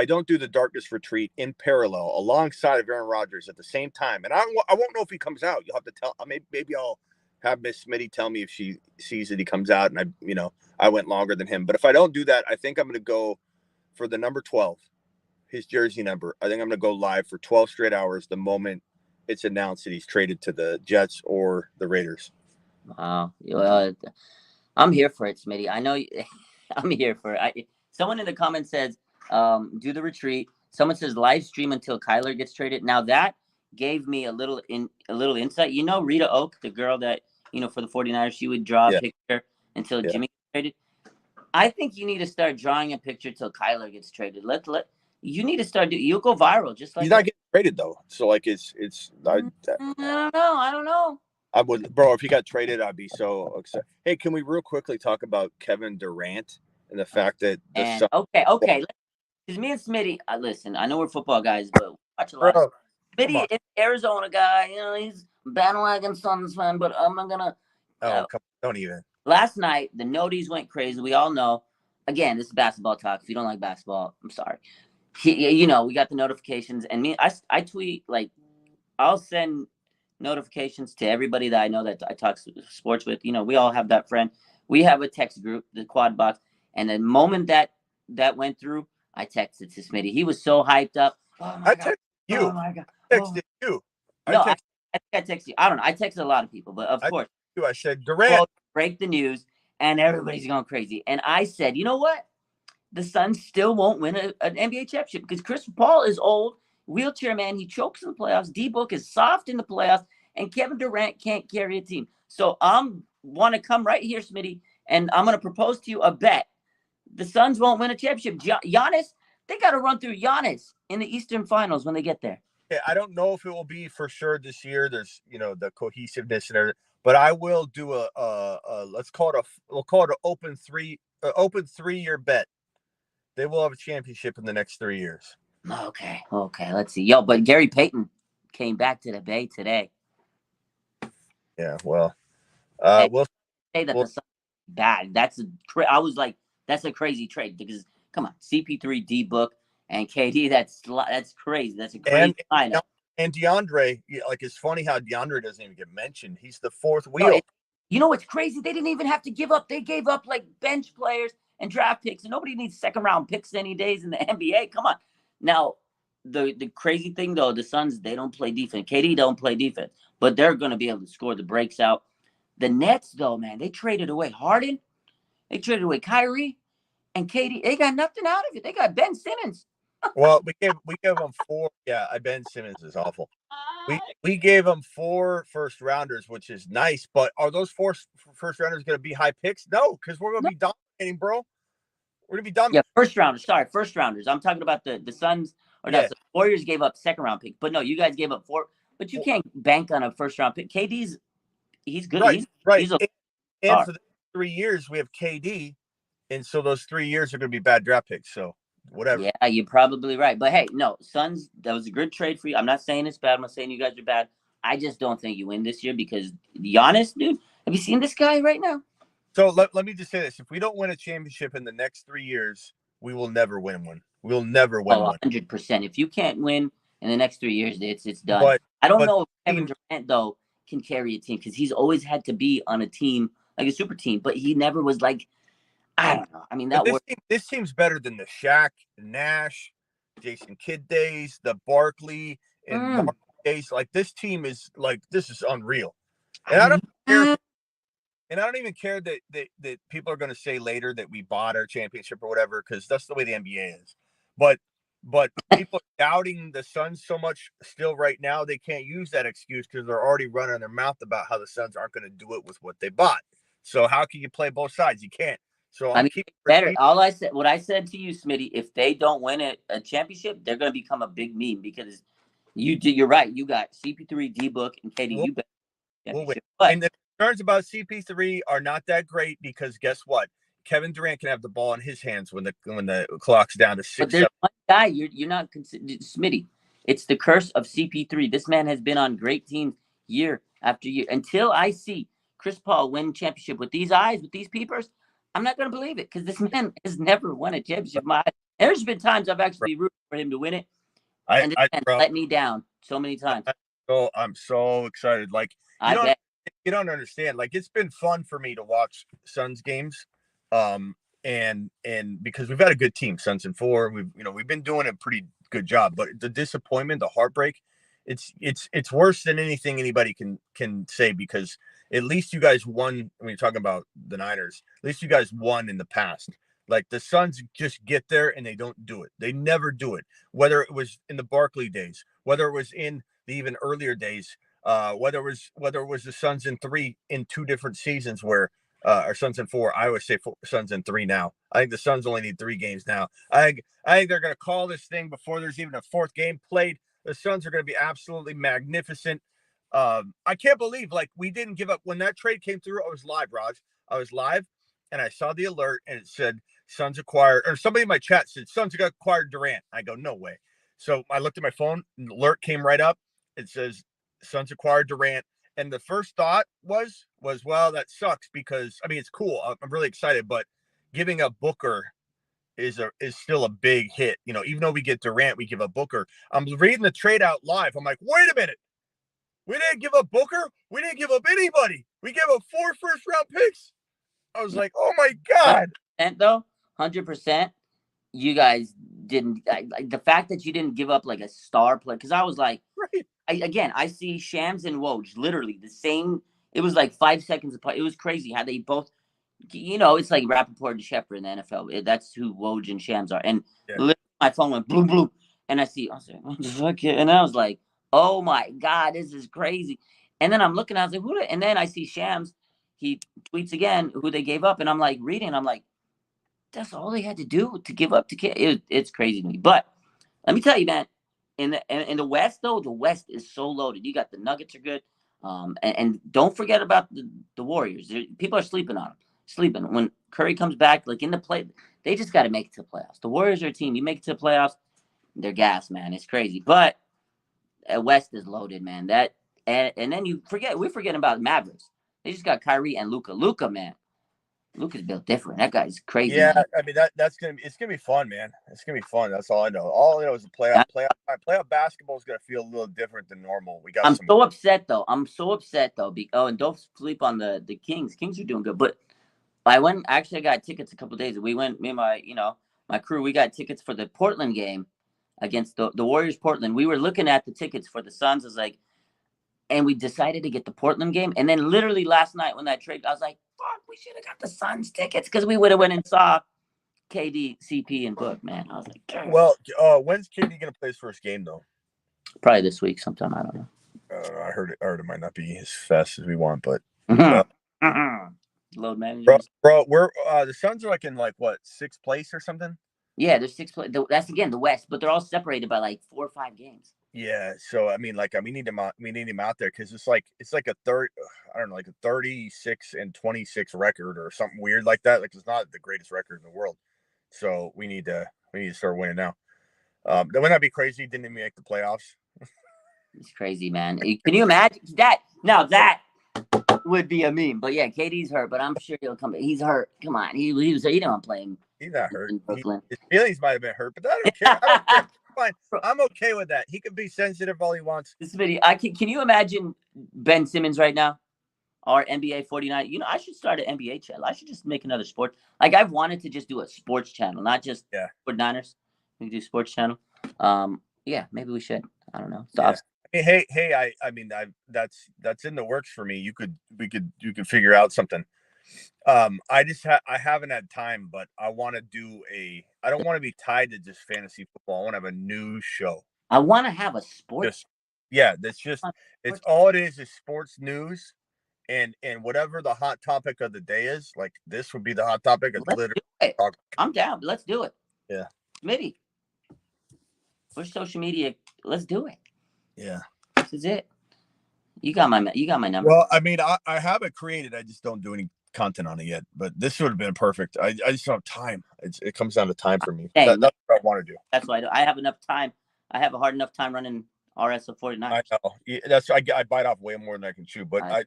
Speaker 3: don't do the darkness retreat in parallel alongside of Aaron Rodgers at the same time, and I won't know if he comes out. You'll have to tell. Maybe I'll have Miss Smitty tell me if she sees that he comes out, and I went longer than him. But if I don't do that, I think I'm going to go for the number 12, his jersey number. I think I'm going to go live for 12 straight hours the moment it's announced that he's traded to the Jets or the Raiders.
Speaker 1: Wow. Well, I'm here for it, Smitty. I know I'm here for it. Someone in the comments says, do the retreat. Someone says live stream until Kyler gets traded. Now that gave me a little insight. Rita Oak, the girl that, for the 49ers, she would draw a picture until Jimmy gets traded. I think you need to start drawing a picture till Kyler gets traded. You need to start you'll go viral just like
Speaker 3: he's not getting traded though. So I
Speaker 1: don't know.
Speaker 3: I would, bro. If he got traded, I'd be so upset. Hey, can we real quickly talk about Kevin Durant and the fact that
Speaker 1: okay. Because me and Smitty, listen, I know we're football guys, but we watch a lot. Smitty is Arizona guy. He's bandwagon Suns fan, but I'm not gonna.
Speaker 3: Don't even.
Speaker 1: Last night, the noties went crazy. We all know. Again, this is basketball talk. If you don't like basketball, I'm sorry. We got the notifications, and I tweet, I'll send notifications to everybody that I know that I talk sports with. We all have that friend. We have a text group, the Quad Box, and the moment that went through, I texted to Smitty. He was so hyped up. Oh my God.
Speaker 3: You.
Speaker 1: Oh my God.
Speaker 3: I texted you.
Speaker 1: No, I think I texted you. I don't know. I texted a lot of people, but of course.
Speaker 3: I said Durant.
Speaker 1: Break the news, and everybody's going crazy. And I said, you know what? The Suns still won't win an NBA championship because Chris Paul is old, wheelchair man. He chokes in the playoffs. D-Book is soft in the playoffs, and Kevin Durant can't carry a team. So I'm want to come right here, Smitty, and I'm going to propose to you a bet. The Suns won't win a championship. Giannis, they got to run through Giannis in the Eastern Finals when they get there.
Speaker 3: Yeah, I don't know if it will be for sure this year. There's, the cohesiveness and everything. But I will do we'll call it an open 3-year bet. They will have a championship in the next 3 years.
Speaker 1: Okay. Let's see. Yo, but Gary Payton came back to the Bay today.
Speaker 3: Yeah, well,
Speaker 1: we'll say that the Suns bad. I was like, that's a crazy trade because come on, CP3, D-Book, and KD. That's crazy. That's a crazy lineup.
Speaker 3: And DeAndre, like, it's funny how DeAndre doesn't even get mentioned. He's the fourth
Speaker 1: No,
Speaker 3: wheel.
Speaker 1: you know what's crazy? They didn't even have to give up. They gave up like bench players and draft picks, and nobody needs second round picks any days in the NBA. Come on. Now, the crazy thing though, the Suns, they don't play defense. KD don't play defense, but they're going to be able to score the breaks out. The Nets, though, man, they traded away Harden, they traded away Kyrie, and KD. They got nothing out of it. They got Ben Simmons.
Speaker 3: Well, we gave them 4. Yeah, Ben Simmons is awful. We gave them 4 first rounders, which is nice. But are those 4 first rounders going to be high picks? No, because we're going to be dominating, bro. We're going to be dominating.
Speaker 1: Yeah, first rounders. Sorry, first rounders. I'm talking about the Suns or not. The Warriors gave up second round pick, but no, you guys gave up 4. But you can't bank on a first round pick. KD's he's good.
Speaker 3: Right,
Speaker 1: He's a
Speaker 3: and for the 3 years we have KD, and so those 3 years are going to be bad draft picks. So whatever.
Speaker 1: Yeah, you're probably right. But hey, no, Suns, that was a good trade for you. I'm not saying it's bad. I'm not saying you guys are bad. I just don't think you win this year because Giannis, dude, have you seen this guy right now?
Speaker 3: So let me just say this. If we don't win a championship in the next 3 years, we will never win one. We'll never win one.
Speaker 1: 100%. If you can't win in the next 3 years, it's done. I don't know if Kevin Durant, though, can carry a team because he's always had to be on a team, like a super team, but he never was like, I don't know. I mean,
Speaker 3: this team's better than the Shaq, Nash, Jason Kidd days, the Barkley and Barkley days. Like, this team is like, this is unreal. And I don't care. And I don't even care that people are going to say later that we bought our championship or whatever, because that's the way the NBA is. But people are doubting the Suns so much still right now, they can't use that excuse because they're already running their mouth about how the Suns aren't going to do it with what they bought. So how can you play both sides? You can't. So
Speaker 1: I mean, better. What I said to you, Smitty, if they don't win a championship, they're going to become a big meme because you're right. You got CP3, D-Book, and KD.
Speaker 3: We'll win. And the concerns about CP3 are not that great because guess what? Kevin Durant can have the ball in his hands when the clock's down to 6.
Speaker 1: But there's one guy you're not considering, Smitty. It's the curse of CP3. This man has been on great teams year after year. Until I see Chris Paul win championship with these eyes, with these peepers, I'm not going to believe it because this man has never won a championship. There's been times I've actually rooted for him to win it, and this man let me down so many times.
Speaker 3: I'm so excited. Like, you don't understand. Like, it's been fun for me to watch Suns games, and because we've had a good team, Suns in 4. We've been doing a pretty good job, but the disappointment, the heartbreak, it's worse than anything anybody can say because at least you guys won. When you're talking about the Niners, at least you guys won in the past. Like, the Suns just get there and they don't do it. They never do it. Whether it was in the Barkley days, whether it was in the even earlier days, whether it was the Suns in 3 in 2 different seasons where or Suns in 4. I always say Suns in 3 now. I think the Suns only need 3 games now. I think they're going to call this thing before there's even a 4th game played. The Suns are going to be absolutely magnificent. I can't believe, like, we didn't give up. When that trade came through, I was live, Raj. I was live, and I saw the alert, and it said Suns acquired, or somebody in my chat said Suns acquired Durant. I go, no way. So I looked at my phone, and the alert came right up. It says Suns acquired Durant. And the first thought was, well, that sucks because, I mean, it's cool. I'm really excited, but giving up Booker is still a big hit. Even though we get Durant, we give up Booker. I'm reading the trade out live. I'm like, wait a minute. We didn't give up Booker. We didn't give up anybody. We gave up 4 first-round picks. I was like, oh, my God.
Speaker 1: And though, 100%, you guys didn't. Like the fact that you didn't give up, like, a star player. Because I was like,
Speaker 3: right.
Speaker 1: I see Shams and Woj literally the same. It was like 5 seconds apart. It was crazy how they both, it's like Rappaport and Shepard in the NFL. That's who Woj and Shams are. And literally my phone went bloom, bloom. And I was like, what the fuck? And I was like, oh my God, this is crazy. And then I'm looking, I was like, who? And then I see Shams. He tweets again who they gave up. And I'm like reading. I'm like, that's all they had to do to give up to Kid. It's crazy to me. But let me tell you, man, in the West, though, the West is so loaded. You got the Nuggets are good. And don't forget about the Warriors. People are sleeping on them. Sleeping. When Curry comes back, like in the play, they just got to make it to the playoffs. The Warriors are a team. You make it to the playoffs, they're gas, man. It's crazy. But West is loaded, man. And then we're forgetting about Mavericks. They just got Kyrie and Luka. Luka, man. Luka's built different. That guy's crazy.
Speaker 3: Yeah,
Speaker 1: Man.
Speaker 3: I mean it's gonna be fun, man. It's gonna be fun. That's all I know. All I know is the playoff basketball is gonna feel a little different than normal. We got
Speaker 1: I'm
Speaker 3: some.
Speaker 1: so upset though. And don't sleep on the Kings. Kings are doing good, but I got tickets a couple days. We went, me and my crew. We got tickets for the Portland game against the Warriors. Portland. We were looking at the tickets for the Suns. I was like, and we decided to get the Portland game. And then literally last night when that trade, I was like, fuck, we should have got the Suns tickets because we would have went and saw KD, CP, and Book. Man, I was like, damn.
Speaker 3: Well, when's KD gonna play his first game though?
Speaker 1: Probably this week sometime. I don't know.
Speaker 3: I heard it might not be as fast as we want, but
Speaker 1: load management.
Speaker 3: Bro, we're the Suns are like in like what, 6th place or something?
Speaker 1: Yeah, there's 6 place. That's again the West, but they're all separated by like 4 or 5 games.
Speaker 3: Yeah, so I mean, like, we need him out there because it's like a third, I don't know, like a 36-26 record or something weird like that. Like, it's not the greatest record in the world, so we need to start winning now. Wouldn't that be crazy? Didn't even make the playoffs. It's
Speaker 1: crazy, man. Can you imagine that? Now that would be a meme. But yeah, KD's hurt, but I'm sure he'll come back. He's hurt. Come on, he didn't play him.
Speaker 3: He's not hurt. His feelings might have been hurt, but I don't care. I don't care. Fine. I'm okay with that. He can be sensitive all he wants.
Speaker 1: This video, can you imagine Ben Simmons right now? Our NBA 49. You know, I should start an NBA channel. I should just make another sport. Like, I've wanted to just do a sports channel, not just 49ers. We can do sports channel. Yeah, maybe we should. I don't know. So
Speaker 3: hey, I mean, that's in the works for me. You could figure out something. I haven't had time, but I want to do I don't want to be tied to just fantasy football. I want to have a news show.
Speaker 1: I want to have a sports.
Speaker 3: It's all it is sports news, and whatever the hot topic of the day is. Like, this would be the hot topic.
Speaker 1: I'm down. Let's do it.
Speaker 3: Yeah,
Speaker 1: Smitty. Push social media. Let's do it.
Speaker 3: Yeah,
Speaker 1: this is it. You got my number.
Speaker 3: Well, I mean, I have it created. I just don't do any content on it yet, but this would have been perfect. I just don't have time. It comes down to time for me. That's what I want to do.
Speaker 1: That's why I have enough time. I have a hard enough time running RS of 49.
Speaker 3: I know. I bite off way more than I can chew, but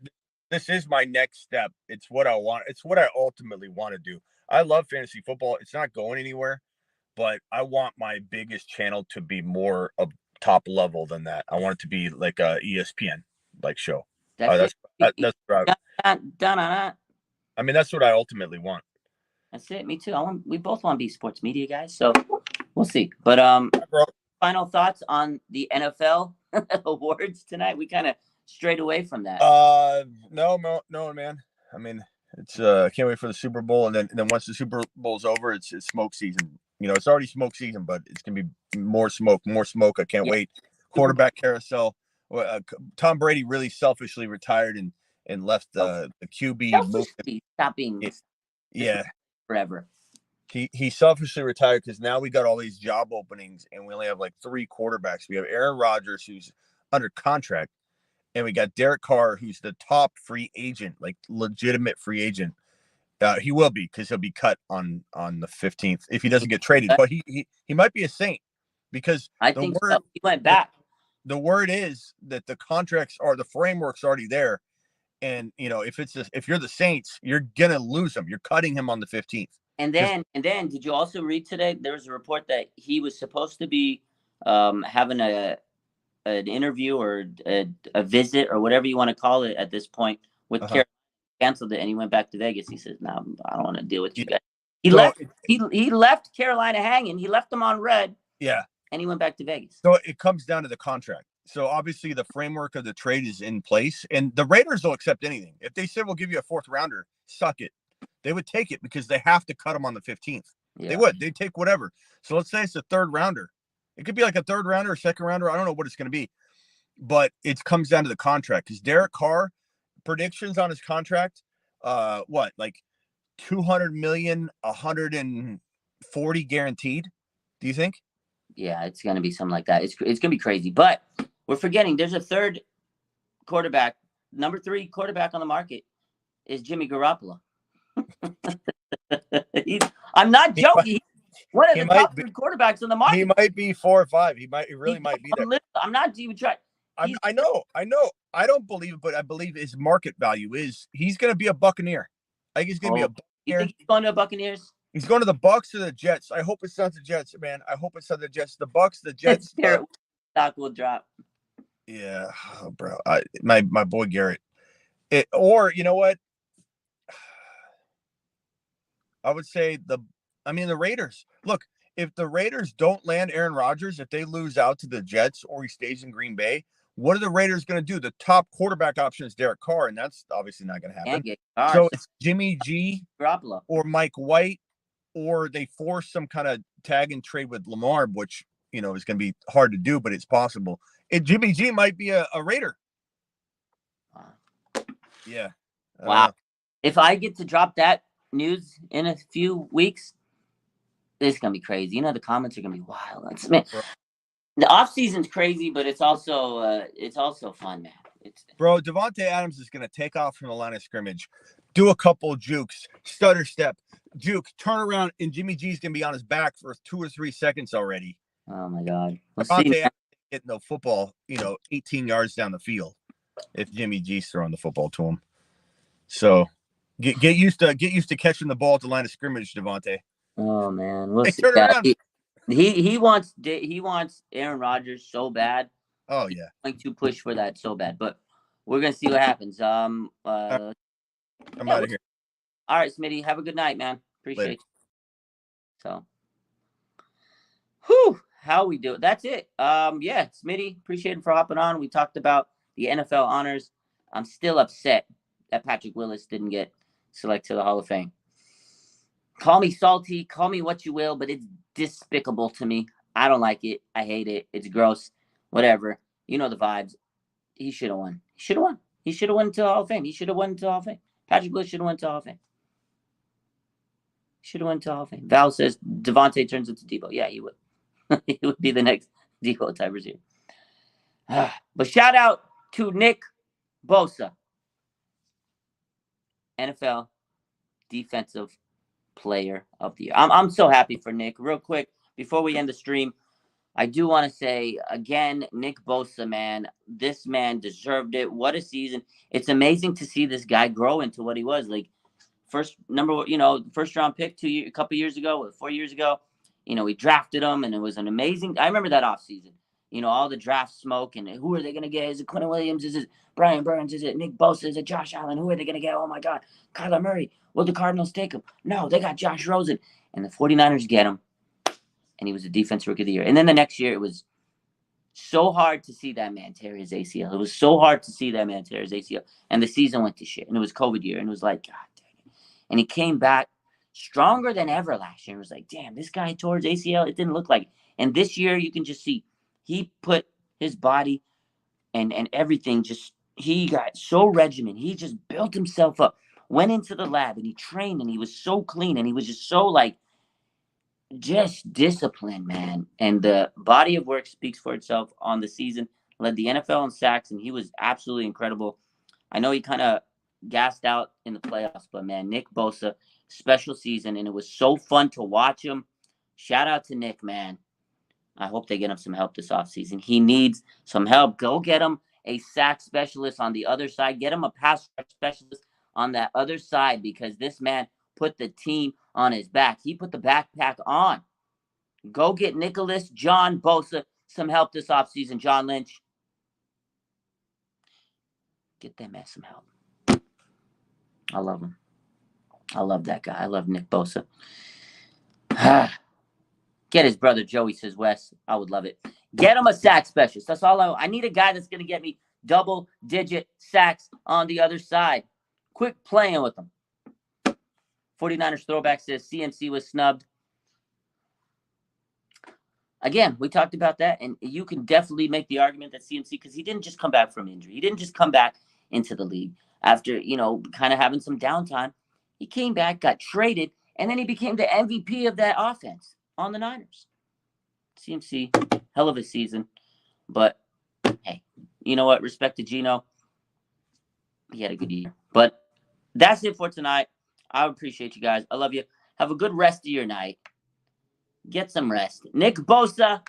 Speaker 3: this is my next step. It's what I want. It's what I ultimately want to do. I love fantasy football. It's not going anywhere, but I want my biggest channel to be more of top level than that. I want it to be like a ESPN like show. That's what I mean, that's what I ultimately want.
Speaker 1: That's it. Me too. We both want to be sports media guys, so we'll see. But final thoughts on the NFL awards tonight? We kind of strayed away from that.
Speaker 3: No, man. I mean, it's I can't wait for the Super Bowl, and then once the Super Bowl's over, it's smoke season. You know, it's already smoke season, but it's gonna be more smoke. I can't wait. Quarterback carousel. Tom Brady really selfishly retired and left the QB.
Speaker 1: Stop being forever.
Speaker 3: He selfishly retired because now we got all these job openings and we only have like 3 quarterbacks. We have Aaron Rodgers, who's under contract, and we got Derek Carr, who's the top free agent, like legitimate free agent. He will be, because he'll be cut on the 15th if he doesn't get traded. But he might be a Saint, because
Speaker 1: I think so. He went back.
Speaker 3: The word is that the contracts the framework's already there, and you know, if you're the Saints, you're gonna lose him. You're cutting him on the 15th.
Speaker 1: And then, did you also read today? There was a report that he was supposed to be having an interview or a visit or whatever you want to call it at this point with Carolina. Canceled it, and he went back to Vegas. He says, "No, I don't want to deal with you guys." He left Carolina hanging. He left them on red.
Speaker 3: Yeah.
Speaker 1: And he went back to Vegas.
Speaker 3: So it comes down to the contract. So obviously the framework of the trade is in place, and the Raiders will accept anything. If they said, we'll give you a 4th rounder, suck it. They would take it because they have to cut him on the 15th. Yeah. They would. They'd take whatever. So let's say it's a 3rd rounder. It could be like a 3rd rounder or 2nd rounder. I don't know what it's going to be, but it comes down to the contract, because Derek Carr, predictions on his contract, like 200 million, 140 guaranteed. Do you think?
Speaker 1: Yeah, it's going to be something like that. It's going to be crazy. But we're forgetting there's a 3rd quarterback. Number 3 quarterback on the market is Jimmy Garoppolo. I'm not joking. One of the top 3 quarterbacks on the market.
Speaker 3: He might be 4 or 5. He really might be there.
Speaker 1: I'm not even trying.
Speaker 3: I know. I don't believe it, but I believe his market value is he's going to be a Buccaneer. I think he's going to be
Speaker 1: You think he's going to the Buccaneers?
Speaker 3: He's going to the Bucs or the Jets. I hope it's not the Jets, man. I hope it's not the Jets. The Bucs, the Jets.
Speaker 1: Stock will drop.
Speaker 3: Yeah, oh, bro. My boy Garrett. Or you know what? I would say the Raiders. Look, if the Raiders don't land Aaron Rodgers, if they lose out to the Jets or he stays in Green Bay, what are the Raiders going to do? The top quarterback option is Derek Carr, and that's obviously not going to happen. So it's Jimmy G
Speaker 1: Garoppolo
Speaker 3: or Mike White, or they force some kind of tag and trade with Lamar, which is going to be hard to do, but it's possible. And Jimmy G might be a Raider.
Speaker 1: Wow.
Speaker 3: Yeah.
Speaker 1: Wow. If I get to drop that news in a few weeks, this is gonna be crazy. The comments are gonna be wild. The off season's crazy, but it's also fun, man.
Speaker 3: Bro, Devontae Adams is gonna take off from the line of scrimmage, do a couple of jukes, stutter step, juke, turn around, and Jimmy G's gonna be on his back for 2 or 3 seconds already.
Speaker 1: Oh my God.
Speaker 3: Devontae Adams getting the football, 18 yards down the field if Jimmy G's throwing the football to him. So get used to catching the ball at the line of scrimmage, Devontae.
Speaker 1: Oh man, we'll see.
Speaker 3: Turn around.
Speaker 1: He wants Aaron Rodgers so bad.
Speaker 3: Oh yeah,
Speaker 1: he's going to push for that so bad, but we're gonna see what happens.
Speaker 3: I'm out of here.
Speaker 1: All right, Smitty, have a good night, man. Appreciate you. So, how we do it? That's it. Yeah, Smitty, appreciate him for hopping on. We talked about the NFL honors. I'm still upset that Patrick Willis didn't get selected to the Hall of Fame. Call me salty, call me what you will, but it's despicable to me. I don't like it. I hate it. It's gross. Whatever. You know the vibes. He should have won. He should have won. He should have won to the Hall of Fame. He should have won to the Hall of Fame. Patrick Willis should have won to the Hall of Fame. Should have won to the Hall of Fame. Val says Devontae turns into Debo. Yeah, he would. He would be the next Debo type receiver. But shout out to Nick Bosa, NFL Defensive Player of the Year. I'm so happy for Nick. Real quick, before we end the stream, I do want to say again, Nick Bosa, man, this man deserved it. What a season. It's amazing to see this guy grow into what he was. Like first round pick a couple years ago, 4 years ago. We drafted him and it was an amazing. I remember that offseason. All the draft smoke and who are they going to get? Is it Quentin Williams? Is it Brian Burns? Is it Nick Bosa? Is it Josh Allen? Who are they going to get? Oh my God. Kyler Murray. Will the Cardinals take him? No, they got Josh Rosen. And the 49ers get him. And he was a defensive rookie of the year. And then the next year, it was so hard to see that man tear his ACL. It was so hard to see that man tear his ACL. And the season went to shit. And it was COVID year. And it was like, God dang it. And he came back stronger than ever last year. It was like, damn, this guy tore his ACL. It didn't look like it. And this year, you can just see he put his body and everything he got so regimented. He just built himself up, went into the lab, and he trained, and he was so clean, and he was just so, just disciplined, man. And the body of work speaks for itself on the season. Led the NFL in sacks, and he was absolutely incredible. I know he kind of gassed out in the playoffs, but, man, Nick Bosa, special season, and it was so fun to watch him. Shout out to Nick, man. I hope they get him some help this offseason. He needs some help. Go get him a sack specialist on the other side. Get him a pass specialist on that other side because this man put the team on his back. He put the backpack on. Go get Nicholas John Bosa some help this offseason, John Lynch. Get that man some help. I love him. I love that guy. I love Nick Bosa. Get his brother Joey, says Wes. I would love it. Get him a sack specialist. That's all I need a guy that's going to get me double-digit sacks on the other side. Quit playing with them. 49ers throwback says CMC was snubbed. Again, we talked about that, and you can definitely make the argument that CMC, because he didn't just come back from injury. He didn't just come back into the league after, kind of having some downtime. He came back, got traded, and then he became the MVP of that offense on the Niners. CMC, hell of a season. But, hey, you know what? Respect to Geno. He had a good year. But that's it for tonight. I appreciate you guys. I love you. Have a good rest of your night. Get some rest. Nick Bosa,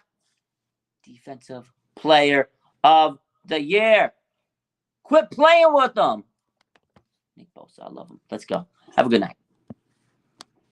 Speaker 1: Defensive Player of the Year. Quit playing with them. Nick Bosa, I love him. Let's go. Have a good night.